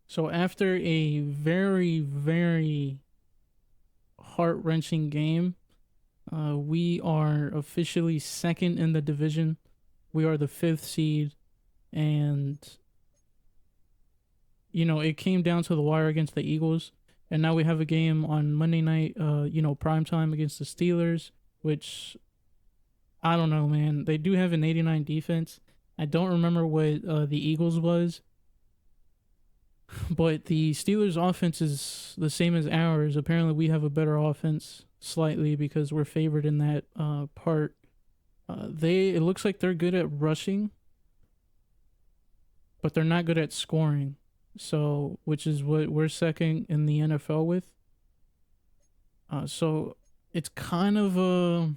So after a very, very heart-wrenching game, we are officially second in the division. We are the fifth seed, and it came down to the wire against the Eagles. And now we have a game on Monday night, prime time against the Steelers, which I don't know, man. They do have an 89 defense. I don't remember what the Eagles was, but the Steelers' offense is the same as ours. Apparently, we have a better offense slightly because we're favored in that part. It looks like they're good at rushing, but they're not good at scoring. So, which is what we're second in the NFL with. So it's kind of the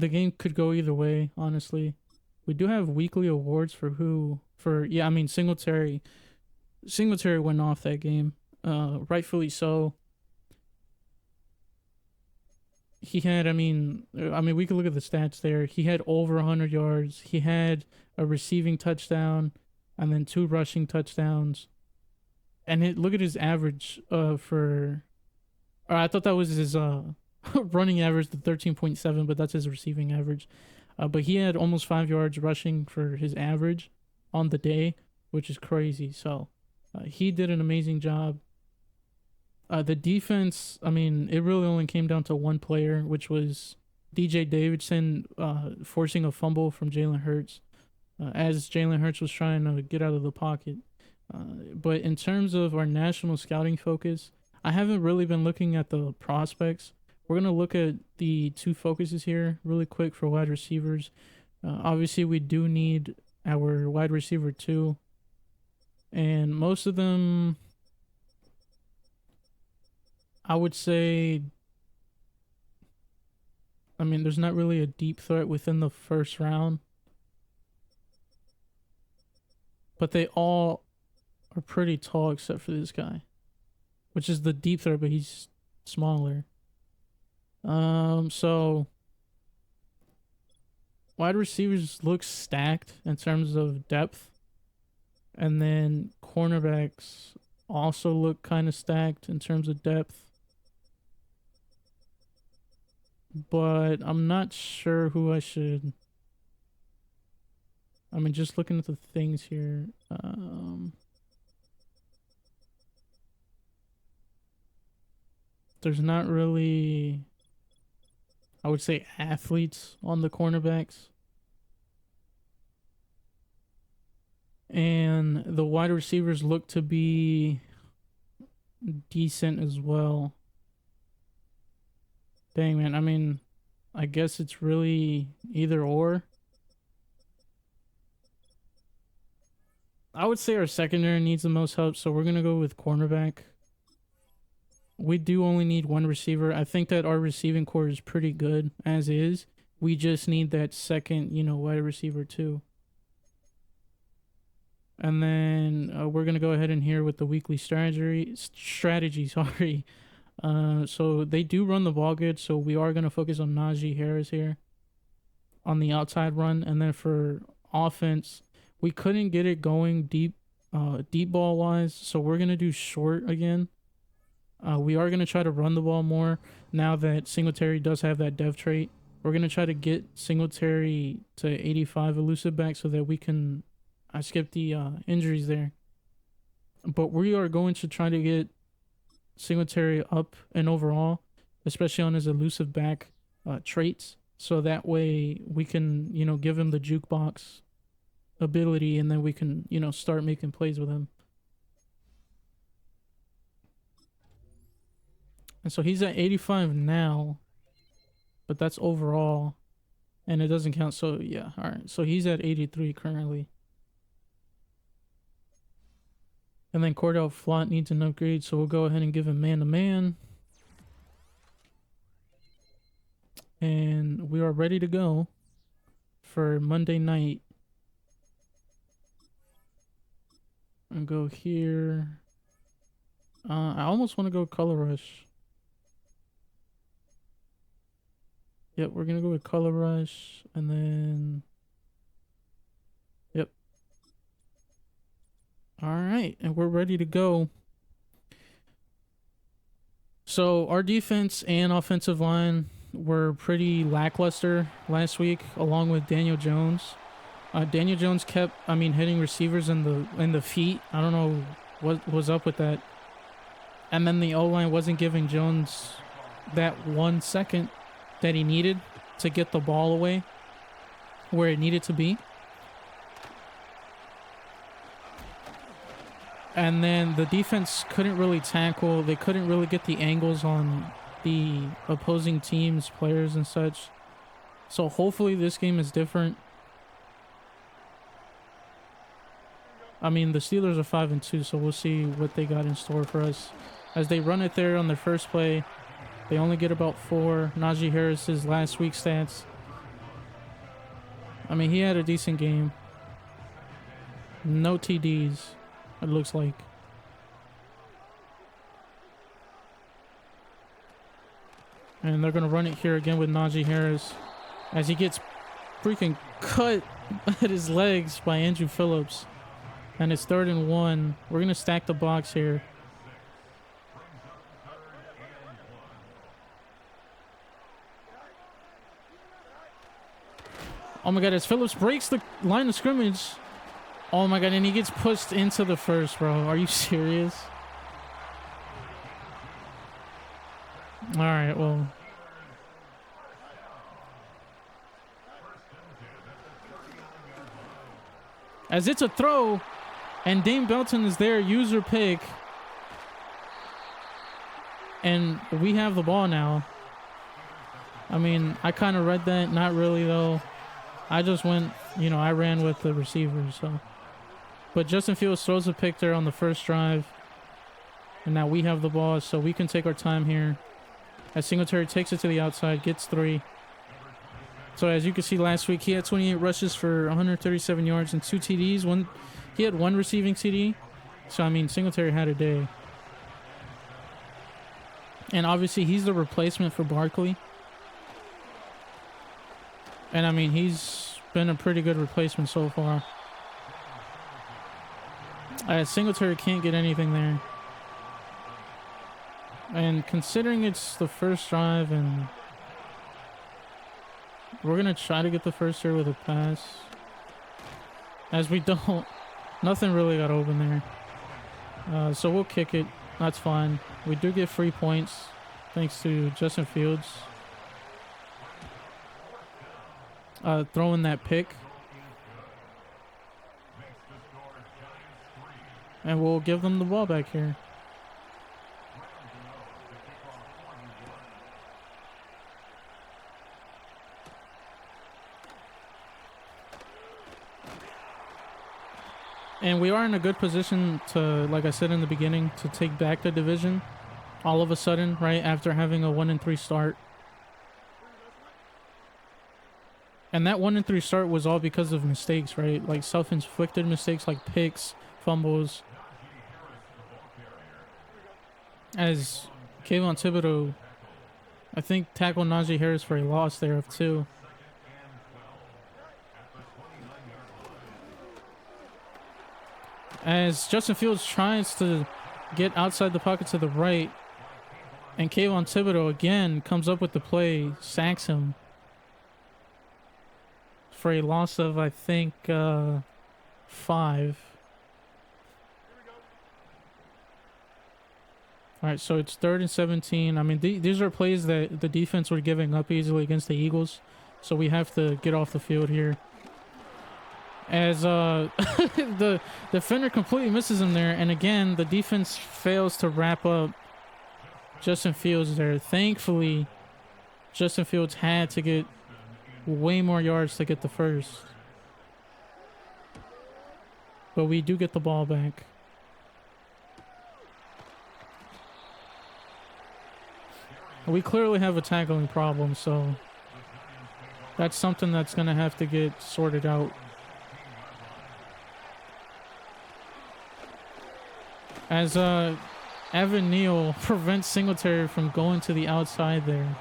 game could go either way, honestly. We do have weekly awards for yeah, I mean Singletary went off that game. Rightfully so. He had I mean we could look at the stats there. He had over 100 yards. He had a receiving touchdown and then two rushing touchdowns. And look at his average for I thought that was his running average, the 13.7, but that's his receiving average. But he had almost 5 yards rushing for his average on the day, which is crazy. So he did an amazing job. The defense, I mean, it really only came down to one player, which was DJ Davidson forcing a fumble from Jalen Hurts as Jalen Hurts was trying to get out of the pocket. But in terms of our national scouting focus, I haven't really been looking at the prospects. We're going to look at the two focuses here really quick for wide receivers. Obviously, we do need our wide receiver too. And most of them, I would say, I mean, there's not really a deep threat within the first round, but they all are pretty tall except for this guy, which is the deep threat, but he's smaller. So wide receivers look stacked in terms of depth, and then cornerbacks also look kind of stacked in terms of depth. But I'm not sure who I should. I mean, just looking at the things here. There's not really, I would say, athletes on the cornerbacks. And the wide receivers look to be decent as well. Dang, man. I mean, I guess it's really either or. I would say our secondary needs the most help, so we're going to go with cornerback. We do only need one receiver. I think that our receiving core is pretty good as is. We just need that second, wide receiver too. And then we're gonna go ahead and here with the weekly strategy. Sorry. So they do run the ball good. So we are gonna focus on Najee Harris here on the outside run, and then for offense, we couldn't get it going deep ball wise. So we're gonna do short again. We are gonna try to run the ball more now that Singletary does have that dev trait. We're gonna try to get Singletary to 85 elusive back so that we can. I skipped the injuries there, but we are going to try to get Singletary up and overall, especially on his elusive back traits, so that way we can give him the jukebox ability, and then we can start making plays with him. And so he's at 85 now, but that's overall, and it doesn't count. So yeah, all right. So he's at 83 currently. And then Cordell Flott needs an upgrade, so we'll go ahead and give him man to man. And we are ready to go for Monday night. And go here. I almost want to go color rush. Yep, we're gonna go with color rush, and then. Yep. All right, and we're ready to go. So our defense and offensive line were pretty lackluster last week, along with Daniel Jones. Daniel Jones kept, hitting receivers in the feet. I don't know what was up with that. And then the O line wasn't giving Jones that 1 second that he needed to get the ball away where it needed to be. And then the defense couldn't really tackle. They couldn't really get the angles on the opposing team's players and such. So hopefully this game is different. I mean, the Steelers are 5-2, so we'll see what they got in store for us. As they run it there on their first play, they only get about 4. Najee Harris's last week's stats. I mean, he had a decent game. No TDs, it looks like. And they're going to run it here again with Najee Harris as he gets freaking cut at his legs by Andrew Phillips. And it's 3rd and 1. We're going to stack the box here. Oh my god, as Phillips breaks the line of scrimmage. Oh my god, and he gets pushed into the first, bro. Are you serious? Alright, well. As it's a throw, and Dame Belton is there, user pick. And we have the ball now. I mean, I kind of read that. Not really, though. I just went, I ran with the receivers, so. But Justin Fields throws a pick there on the first drive. And now we have the ball, so we can take our time here. As Singletary takes it to the outside, gets 3. So as you can see last week, he had 28 rushes for 137 yards and 2 TDs. He had 1 receiving TD. So, I mean, Singletary had a day. And obviously, he's the replacement for Barkley. And, I mean, he's been a pretty good replacement so far. Singletary can't get anything there. And considering it's the first drive and we're going to try to get the first here with a pass. As we don't. Nothing really got open there. So we'll kick it. That's fine. We do get free points thanks to Justin Fields. Throwing that pick. And we'll give them the ball back here. And we are in a good position to, like I said in the beginning, to take back the division all of a sudden, right, after having a 1-3 start. And that 1-3 start was all because of mistakes, right? Like self-inflicted mistakes like picks, fumbles. As Kayvon Thibodeau, I think, tackled Najee Harris for a loss there of 2. As Justin Fields tries to get outside the pocket to the right, and Kayvon Thibodeau again comes up with the play, sacks him for a loss of, I think, 5. All right, so it's 3rd and 17. I mean, these are plays that the defense were giving up easily against the Eagles, so we have to get off the field here. As the defender completely misses him there, and again, the defense fails to wrap up Justin Fields there. Thankfully, Justin Fields had to get way more yards to get the first. But we do get the ball back. We clearly have a tackling problem, so that's something that's going to have to get sorted out. As Evan Neal prevents Singletary from going to the outside there.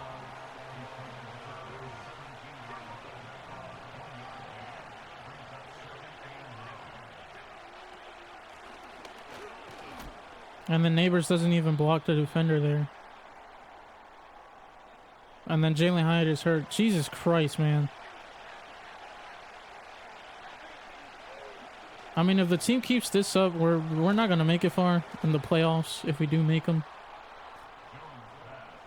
And then Neighbors doesn't even block the defender there. And then Jalen Hyatt is hurt. Jesus Christ, man. I mean, if the team keeps this up, we're not going to make it far in the playoffs if we do make them.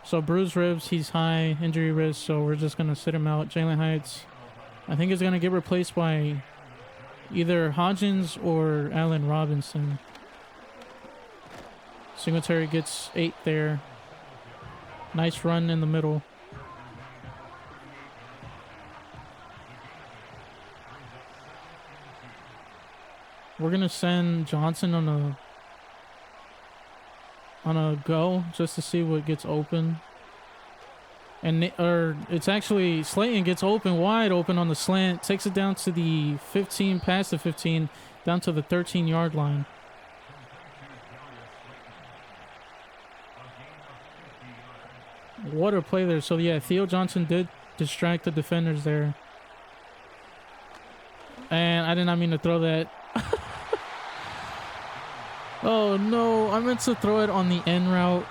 So bruised ribs, he's high injury risk, so we're just going to sit him out. Jalen Hyatt's, I think, is going to get replaced by either Hodgins or Allen Robinson. Singletary gets 8 there. Nice run in the middle. We're going to send Johnson on a go just to see what gets open. And it's actually Slayton gets open, wide open on the slant, takes it down to the 15, past the 15, down to the 13-yard line. What a play there. So yeah, Theo Johnson did distract the defenders there. And I did not mean to throw that. Oh no, I meant to throw it on the end route.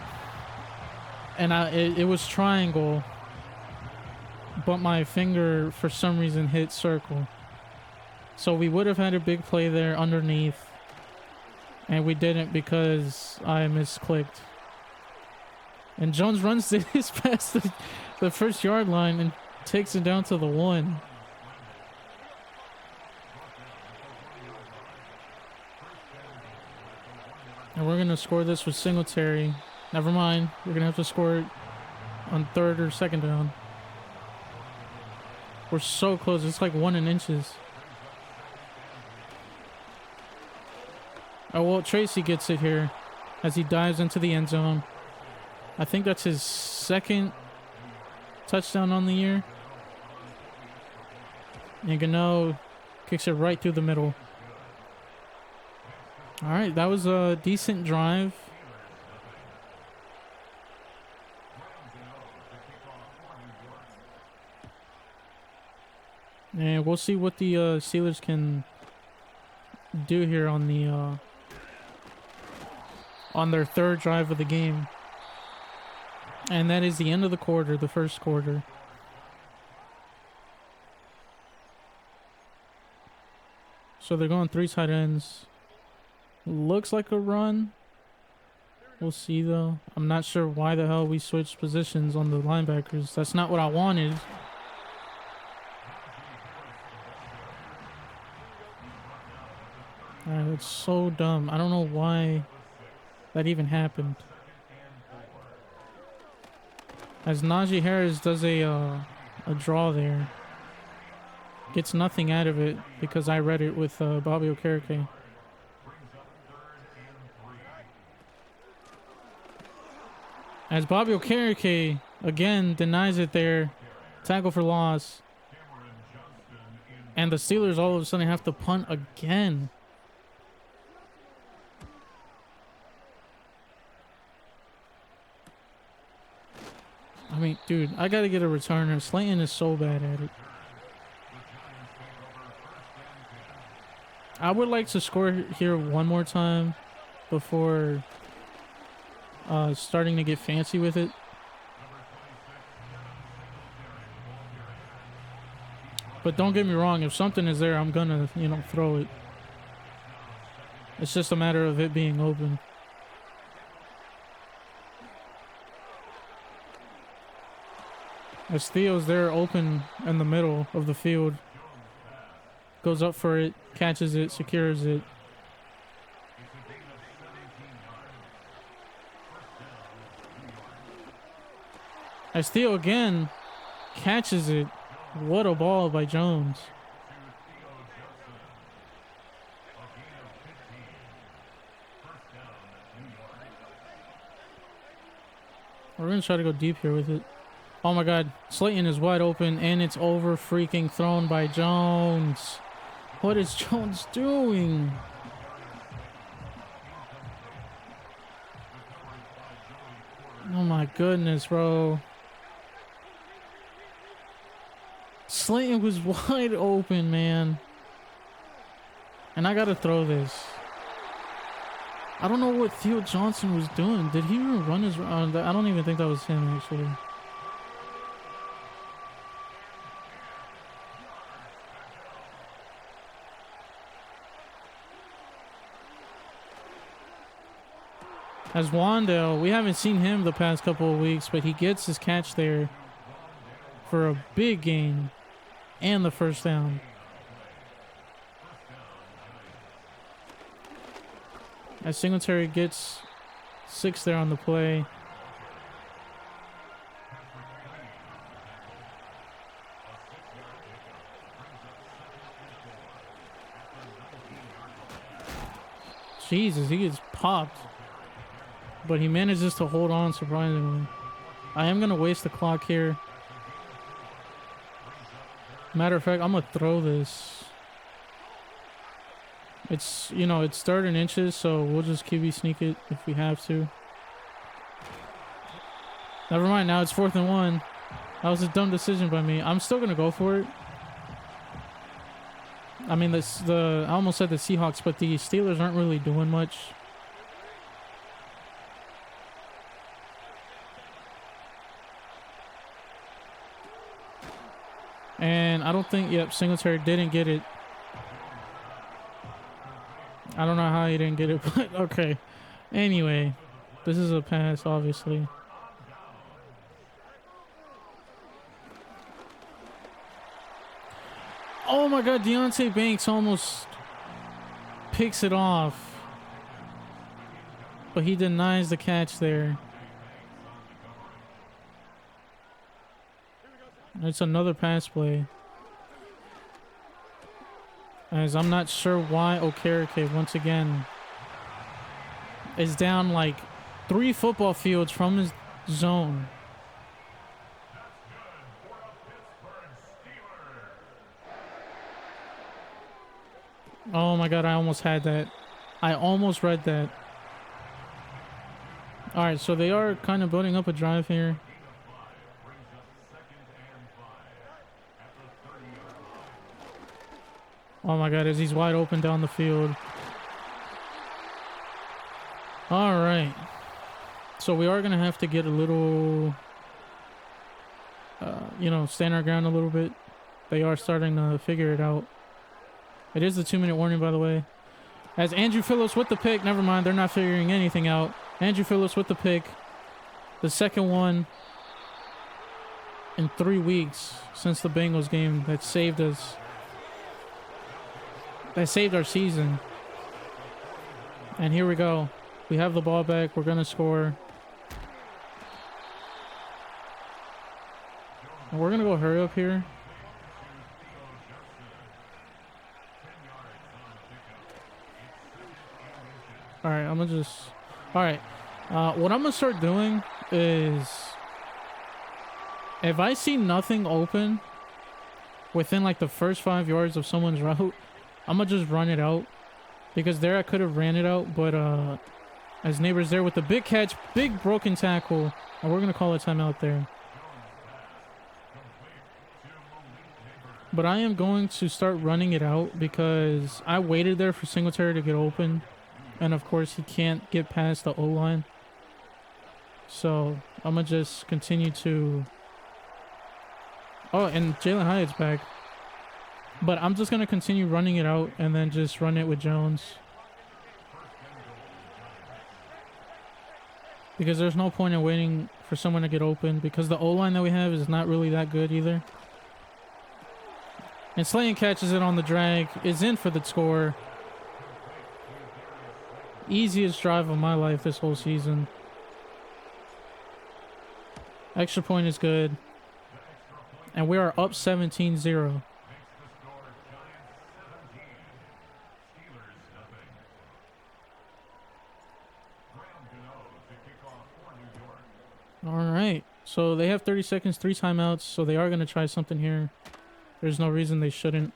And it was triangle. But my finger, for some reason, hit circle. So we would have had a big play there underneath. And we didn't because I misclicked. And Jones runs this past the first yard line and takes it down to the 1. And we're going to score this with Singletary. Never mind. We're going to have to score it on 3rd or 2nd down. We're so close. It's like 1 in inches. Oh, well, Tracy gets it here as he dives into the end zone. I think that's his 2nd touchdown on the year. And Gano kicks it right through the middle. All right, that was a decent drive. And we'll see what the Steelers can do here on their 3rd drive of the game. And that is the end of the quarter, the first quarter. So they're going 3 tight ends. Looks like a run. We'll see, though. I'm not sure why the hell we switched positions on the linebackers. That's not what I wanted. Alright, that's so dumb. I don't know why that even happened. As Najee Harris does a draw there. Gets nothing out of it because I read it with Bobby Okereke. As Bobby Okereke again denies it there. Tackle for loss. And the Steelers all of a sudden have to punt again. I mean, dude, I gotta get a returner. Slayton is so bad at it. I would like to score here one more time before starting to get fancy with it. But don't get me wrong, if something is there, I'm gonna, throw it. It's just a matter of it being open. As Theo's there open in the middle of the field. Goes up for it, catches it, secures it. As Theo again catches it. What a ball by Jones. We're going to try to go deep here with it. Oh my God. Slayton is wide open and it's over freaking thrown by Jones. What is Jones doing? Oh my goodness, bro. Slayton was wide open, man. And I gotta throw this. I don't know what Theo Johnson was doing. Did he even run his... I don't even think that was him, actually. As Wandale, we haven't seen him the past couple of weeks, but he gets his catch there for a big gain and the first down. As Singletary gets 6 there on the play. Jesus, he gets popped. But he manages to hold on, surprisingly. I am going to waste the clock here. Matter of fact, I'm going to throw this. It's, you know, it's 3rd and inches, so we'll just QB sneak it if we have to. Never mind, now it's 4th and 1. That was a dumb decision by me. I'm still going to go for it. I mean, I almost said the Seahawks, but the Steelers aren't really doing much. And I don't think, yep, Singletary didn't get it. I don't know how he didn't get it, but okay. Anyway, this is a pass, obviously. Oh my God, Deontay Banks almost picks it off. But he denies the catch there. It's another pass play. As I'm not sure why Okereke once again is down like 3 football fields from his zone. Oh my God, I almost had that. I almost read that. Alright, so they are kind of building up a drive here. Oh my God, as he's wide open down the field. All right. So we are going to have to get a little, you know, stand our ground a little bit. They are starting to figure it out. It is the 2-minute warning, by the way. As Andrew Phillips with the pick. Never mind, they're not figuring anything out. Andrew Phillips with the pick. The second one in 3 weeks since the Bengals game that saved us. That saved our season. And here we go. We have the ball back. We're going to score. And we're going to go hurry up here. All right, I'm going to just... All right. What I'm going to start doing is... If I see nothing open within like the first 5 yards of someone's route, I'm gonna just run it out, because there I could have ran it out, but as Neighbors there with the big catch, big broken tackle, and we're gonna call a timeout there. But I am going to start running it out because I waited there for Singletary to get open, and of course he can't get past the O-line. So I'm gonna just continue to... Oh, and Jalen Hyatt's back. But I'm just going to continue running it out and then just run it with Jones. Because there's no point in waiting for someone to get open, because the O-line that we have is not really that good either. And Slayton catches it on the drag. Is in for the score. Easiest drive of my life this whole season. Extra point is good. And we are up 17-0. All right, so they have 30 seconds, 3 timeouts, so they are going to try something here. There's no reason they shouldn't.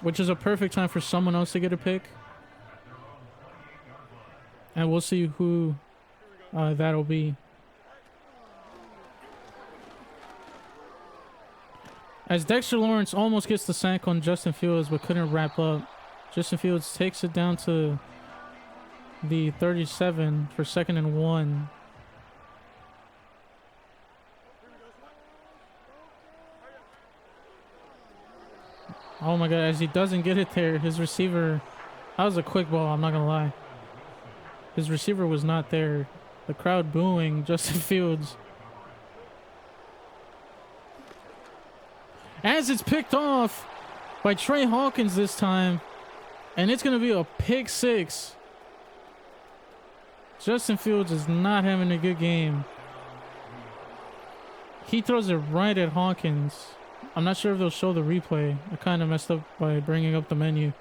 Which is a perfect time for someone else to get a pick. And we'll see who that'll be. As Dexter Lawrence almost gets the sack on Justin Fields, but couldn't wrap up. Justin Fields takes it down to the 37 for 2nd and 1. Oh my god, as he doesn't get it there, his receiver... That was a quick ball, I'm not gonna lie. His receiver was not there. The crowd booing Justin Fields. As it's picked off by Trey Hawkins this time. And it's going to be a pick 6. Justin Fields is not having a good game. He throws it right at Hawkins. I'm not sure if they'll show the replay. I kind of messed up by bringing up the menu.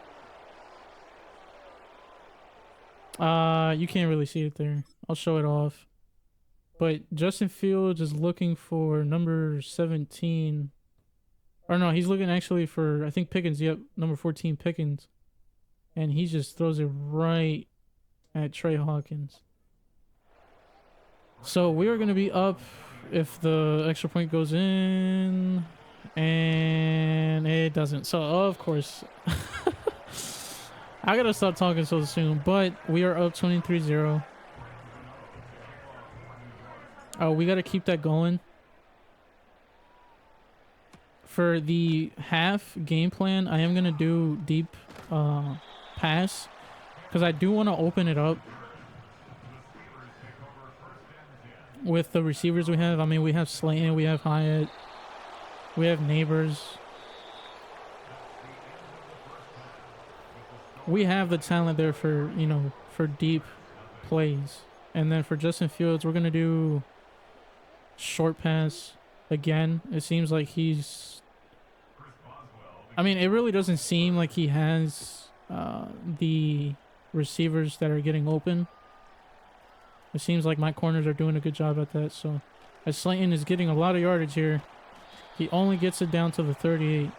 You can't really see it there. I'll show it off. But Justin Fields is looking for number 17. Or no, he's looking actually for, I think, Pickens. Yep, number 14, Pickens. And he just throws it right at Trey Hawkins. So we are going to be up if the extra point goes in. And it doesn't. So, of course. I got to stop talking so soon. But we are up 23-0. Oh, we got to keep that going. For the half game plan, I am going to do deep pass. Because I do want to open it up. With the receivers we have. I mean, we have Slayton, we have Hyatt. We have Neighbors. We have the talent there for, you know, for deep plays. And then for Justin Fields, we're going to do short pass again. It seems like he's... I mean, it really doesn't seem like he has the receivers that are getting open. It seems like my corners are doing a good job at that. So, as Slayton is getting a lot of yardage here, he only gets it down to the 38.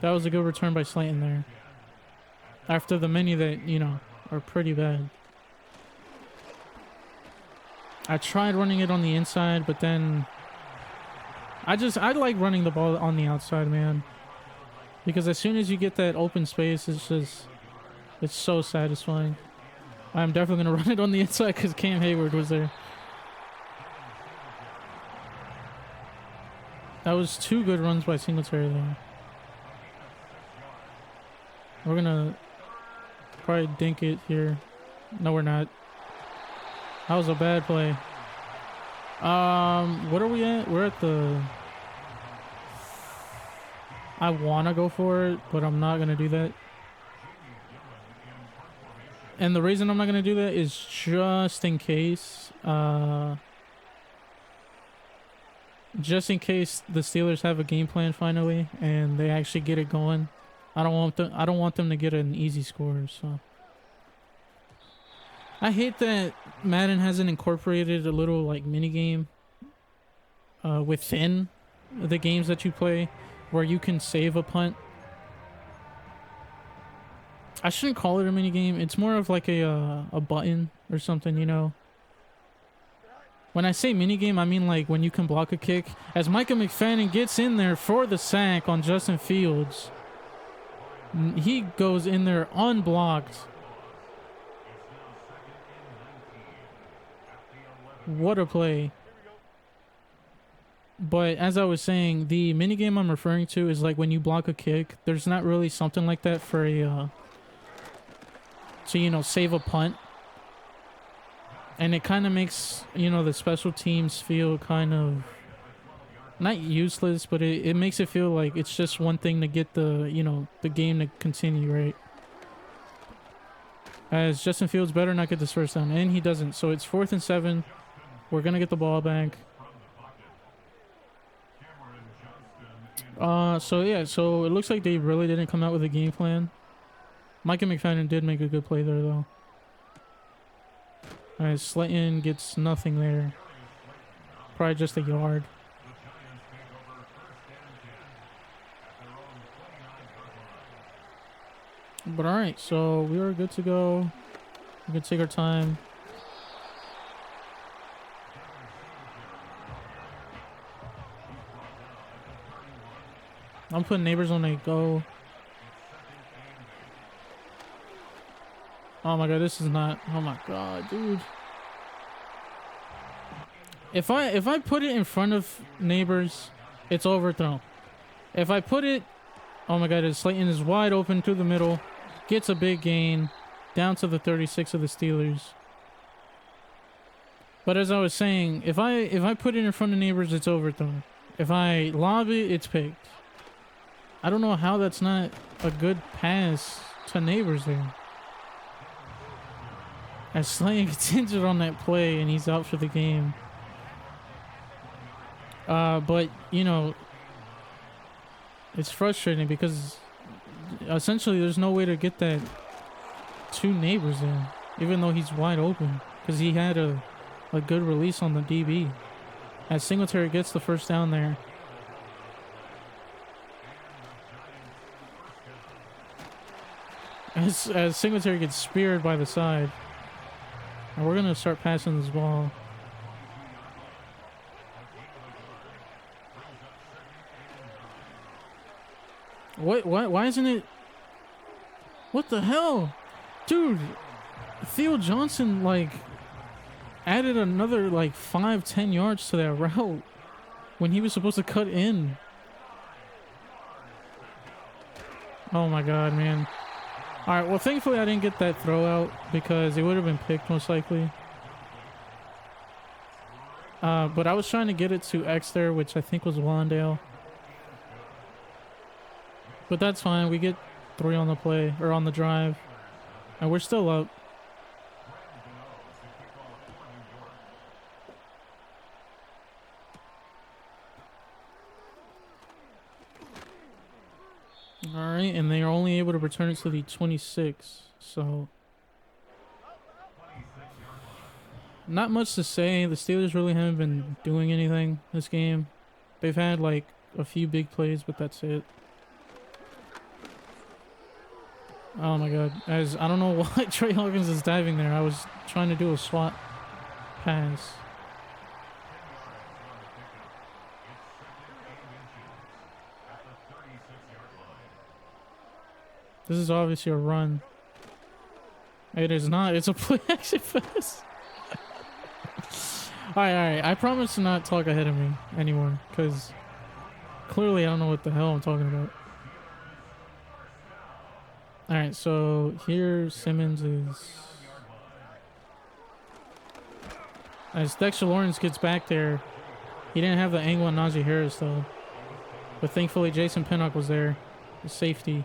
That was a good return by Slayton there. After the many that, you know, are pretty bad. I tried running it on the inside, but then... I like running the ball on the outside, man. Because as soon as you get that open space, it's so satisfying. I'm definitely going to run it on the inside because Cam Hayward was there. That was 2 good runs by Singletary there. We're going to probably dink it here. No, we're not. That was a bad play. What are we at? We're at the... I want to go for it, but I'm not going to do that. And the reason I'm not going to do that is just in case... just in case the Steelers have a game plan finally and they actually get it going. I don't want them to get an easy score, so... I hate that Madden hasn't incorporated a little like mini game within the games that you play where you can save a punt. I shouldn't call it a mini game. It's more of like a button or something, you know. When I say mini game, I mean like when you can block a kick. As Micah McFadden gets in there for the sack on Justin Fields, he goes in there unblocked. What a play. But as I was saying, the minigame I'm referring to is like when you block a kick. There's not really something like that for a to, you know, save a punt. And it kind of makes, you know, the special teams feel kind of not useless, but it makes it feel like it's just one thing to get the, you know, the game to continue, right? As Justin Fields better not get this first down, and he doesn't. So it's 4th and 7. We're going to get the ball back. So yeah, so it looks like they really didn't come out with a game plan. Micah McFadden did make a good play there, though. Alright, Slayton gets nothing there. Probably just a yard. But alright, so we are good to go. We can take our time. I'm putting neighbors on a go. Oh my god, this is not. Oh my god, dude. If I put it in front of neighbors, it's overthrown. If I put it, oh my god, Slayton is wide open through the middle, gets a big gain, down to the 36 of the Steelers. But as I was saying, if I put it in front of neighbors, it's overthrown. If I lob it, it's picked. I don't know how that's not a good pass to neighbors there. As Slayton gets injured on that play and he's out for the game. But, you know, it's frustrating because essentially there's no way to get that to neighbors there, even though he's wide open, because he had a good release on the DB. As Singletary gets the first down there. As Singletary gets speared by the side. And we're going to start passing this ball. What? Why isn't it? What the hell? Dude, Theo Johnson, like, added another, like, 5-10 yards to that route when he was supposed to cut in. Oh my god, man. Alright, well, thankfully I didn't get that throw out because it would have been picked most likely. But I was trying to get it to X there, which I think was Wandale. But that's fine. We get 3 on the play, or on the drive. And we're still up. Alright, and they are only able to return it to the 26. So, not much to say. The Steelers really haven't been doing anything this game. They've had like a few big plays, but that's it. Oh my god. As I don't know why Trey Hawkins is diving there. I was trying to do a swat pass. This is obviously a run. It is not. It's a play action pass. Alright. I promise to not talk ahead of me anymore, because clearly I don't know what the hell I'm talking about. Alright, so here Simmons is... As Dexter Lawrence gets back there, he didn't have the angle on Najee Harris though. But thankfully Jason Pinnock was there, the safety.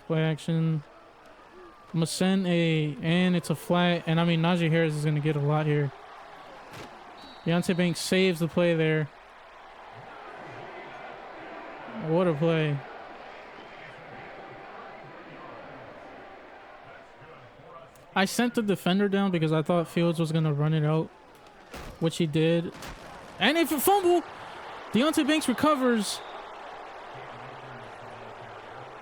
Play action. I'm gonna send and it's a flat, and I mean Najee Harris is gonna get a lot here. Deontay Banks saves the play there. What a play. I sent the defender down because I thought Fields was gonna run it out, which he did. And if a fumble, Deontay Banks recovers.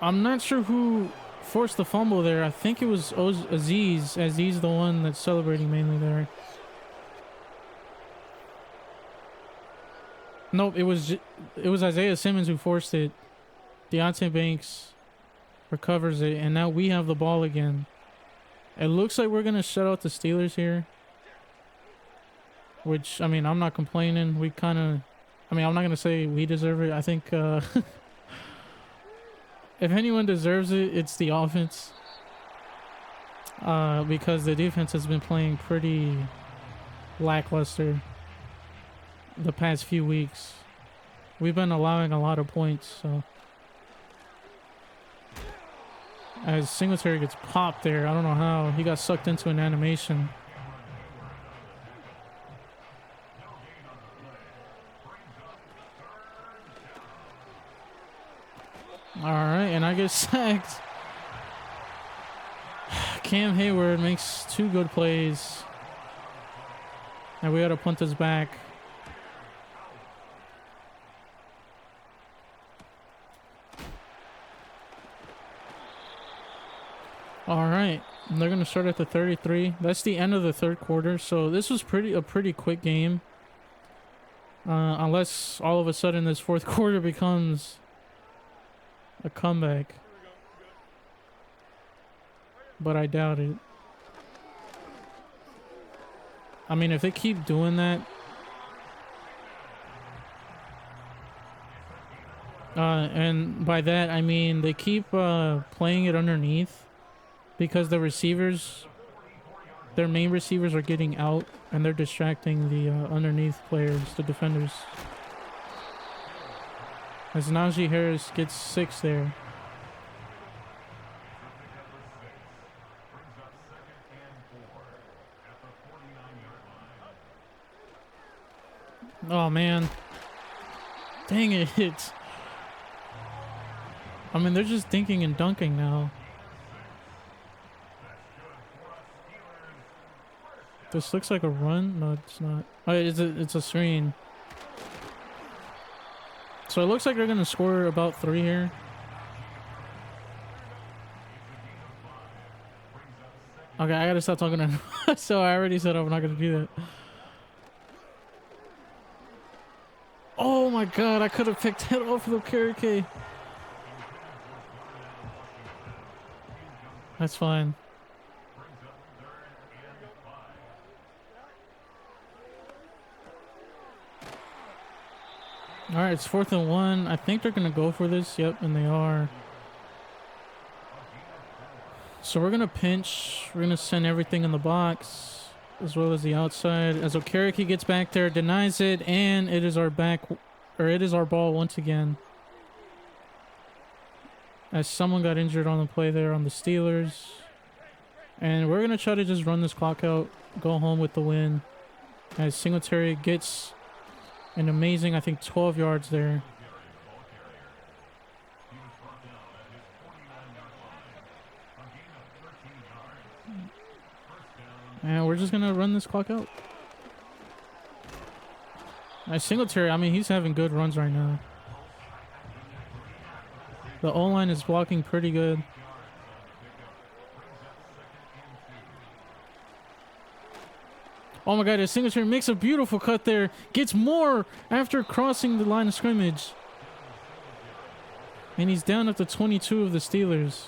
I'm not sure who forced the fumble there. I think it was Aziz, as he's the one that's celebrating mainly there. Nope, it was Isaiah Simmons who forced it. Deontay Banks recovers it, and now we have the ball again. It looks like we're going to shut out the Steelers here. Which, I mean, I'm not complaining. We kind of... I mean, I'm not going to say we deserve it. I think... if anyone deserves it, it's the offense. Because the defense has been playing pretty lackluster the past few weeks. We've been allowing a lot of points, so... As Singletary gets popped there, I don't know how. He got sucked into an animation. Alright, and I get sacked. Cam Hayward makes 2 good plays. And we gotta punt this back. Alright, they're gonna start at the 33. That's the end of the third quarter, so this was a pretty quick game. Unless all of a sudden this fourth quarter becomes a comeback. But I doubt it. I mean, if they keep doing that... and by that, I mean they keep playing it underneath because the receivers, their main receivers are getting out and they're distracting the underneath players, the defenders. As Najee Harris gets 6 there. Oh man. Dang it. I mean, they're just dinking and dunking now. This looks like a run. No, it's not. Oh, it's a screen. So it looks like they're gonna score about 3 here. Okay, I gotta stop talking to him. So I already said I'm not gonna do that. Oh my god, I could have picked that off of the carry K. That's fine. Alright, it's 4th and 1. I think they're going to go for this. Yep, and they are. So we're going to pinch. We're going to send everything in the box, as well as the outside. As Okereke gets back there, denies it, and it is our ball once again. As someone got injured on the play there on the Steelers. And we're going to try to just run this clock out, go home with the win. As Singletary gets an amazing, I think, 12 yards there. And we're just going to run this clock out. As Singletary, I mean, he's having good runs right now. The O-line is blocking pretty good. Oh my god, his Singletary makes a beautiful cut there. Gets more after crossing the line of scrimmage. And he's down at the 22 of the Steelers.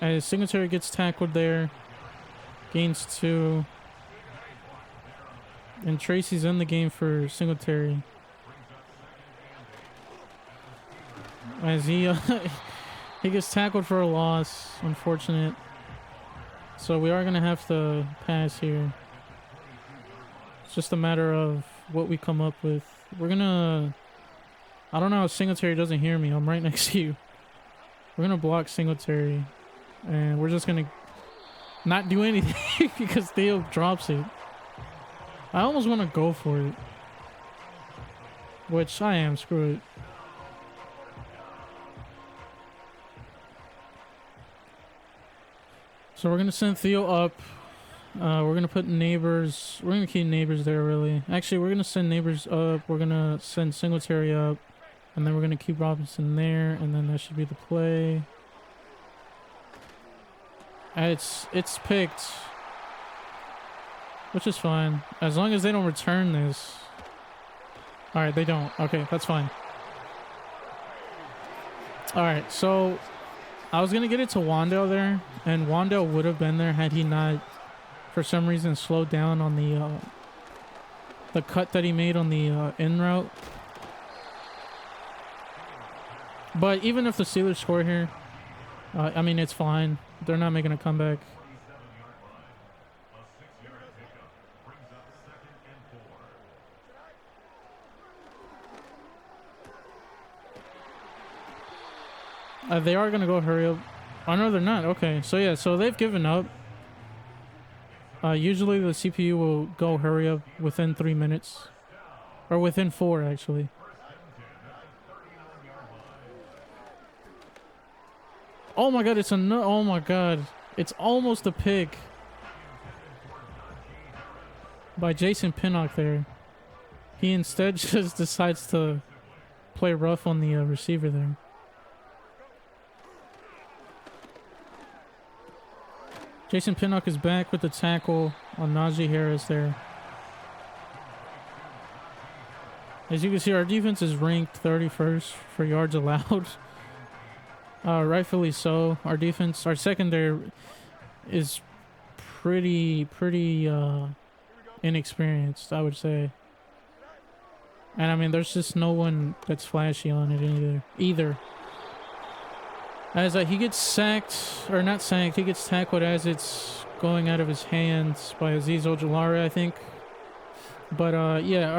As Singletary gets tackled there. Gains 2. And Tracy's in the game for Singletary. As he he gets tackled for a loss. Unfortunate. So we are going to have to pass here. It's just a matter of what we come up with. We're going to... I don't know how Singletary doesn't hear me. I'm right next to you. We're going to block Singletary. And we're just going to not do anything because Theo drops it. I almost want to go for it. Which I am. Screw it. So we're going to send Theo up. We're going to put Neighbors. We're going to keep Neighbors there, really. Actually, we're going to send Neighbors up. We're going to send Singletary up. And then we're going to keep Robinson there. And then that should be the play. It's picked. Which is fine. As long as they don't return this. Alright, they don't. Okay, that's fine. Alright, so... I was going to get it to Wandale there. And Wandale would have been there had he not, for some reason, slowed down on the cut that he made on the in route. But even if the Steelers score here, I mean, it's fine. They're not making a comeback. They are going to go hurry up. Oh, no, they're not. Okay. So, yeah. So, they've given up. Usually, the CPU will go hurry up within 3 minutes. Or within 4, actually. Oh, my God. It's a... No, oh, my God. It's almost a pick. By Jason Pinnock there. He instead just decides to play rough on the receiver there. Jason Pinnock is back with the tackle on Najee Harris there. As you can see, our defense is ranked 31st for yards allowed. Rightfully so. Our defense, our secondary is pretty inexperienced, I would say. And I mean, there's just no one that's flashy on it either. As he gets sacked, or not sacked, he gets tackled as it's going out of his hands by Azeez Ojulari, I think. But yeah,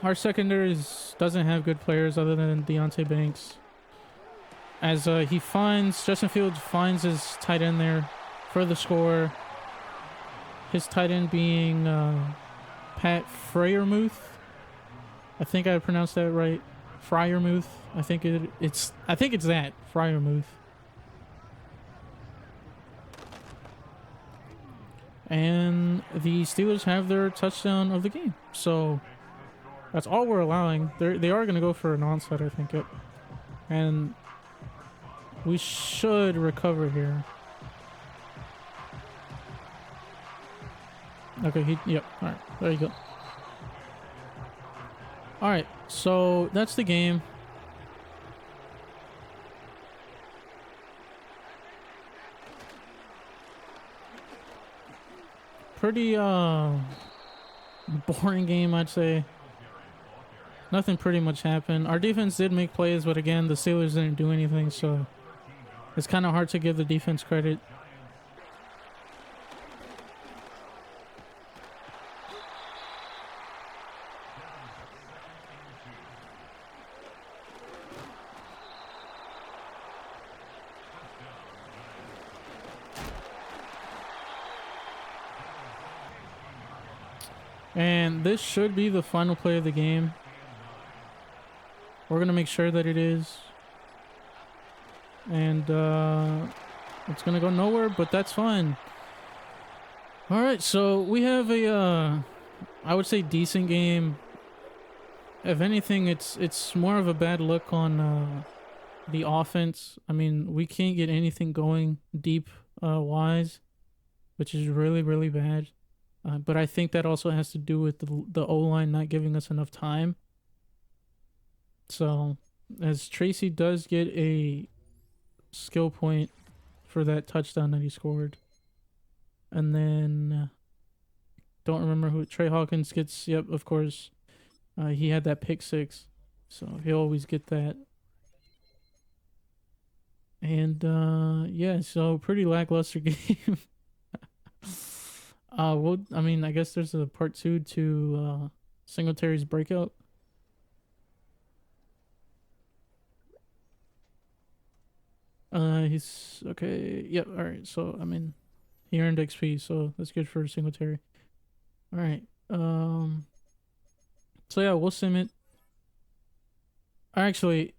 our secondary doesn't have good players other than Deontay Banks. As Justin Fields finds his tight end there for the score. His tight end being Pat Freiermuth. I think I pronounced that right. Freiermuth. I think it's that Freiermuth. And the Steelers have their touchdown of the game. So that's all we're allowing. They are going to go for an onside, I think. Yep. And we should recover here. Okay, yep. All right, there you go. All right, so that's the game. Pretty boring game, I'd say. Nothing pretty much happened. Our defense did make plays, but again, the Steelers didn't do anything, so it's kind of hard to give the defense credit. And this should be the final play of the game. We're going to make sure that it is. And it's going to go nowhere, but that's fine. All right, so we have a, I would say, decent game. If anything, it's more of a bad look on the offense. I mean, we can't get anything going deep wise, which is really, really bad. But I think that also has to do with the O-line not giving us enough time. So, as Tracy does get a skill point for that touchdown that he scored. And then, don't remember who, Trey Hawkins gets, yep, of course. He had that pick six. So, he'll always get that. And, yeah, so pretty lackluster game. Well, I mean, I guess there's a part 2 to Singletary's breakout. He's okay. Yep. All right. So I mean, he earned XP, so that's good for Singletary. All right. So yeah, we'll sim it. Actually,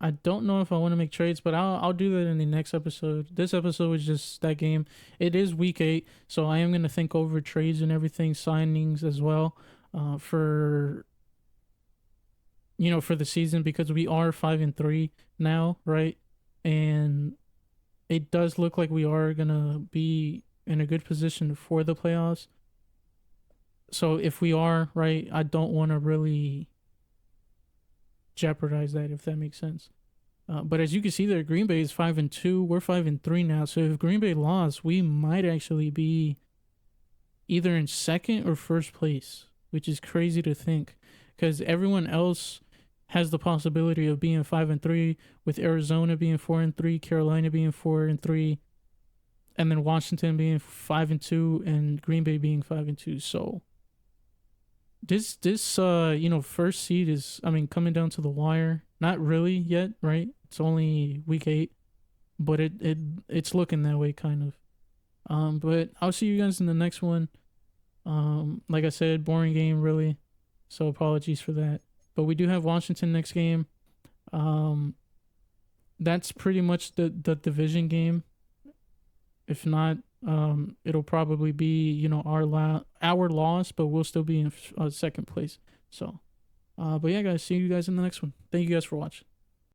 I don't know if I want to make trades, but I'll do that in the next episode. This episode was just that game. It is week 8, so I am gonna think over trades and everything, signings as well, for for the season, because we are 5-3 now, right? And it does look like we are gonna be in a good position for the playoffs. So if we are, right, I don't want to really jeopardize that, if that makes sense. But as you can see there, Green Bay is 5-2. We're 5-3 now. So if Green Bay lost, we might actually be either in second or first place, which is crazy to think, because everyone else has the possibility of being 5-3, with Arizona being 4-3, Carolina being 4-3, and then Washington being 5-2, and Green Bay being 5-2. So this first seed is, I mean, coming down to the wire. Not really yet, right? It's only week 8, but it's looking that way, kind of. But I'll see you guys in the next one. Like I said, boring game, really. So apologies for that. But we do have Washington next game. That's pretty much the division game. If not, it'll probably be our loss, but we'll still be in second place. So, but yeah, guys, see you guys in the next one. Thank you guys for watching.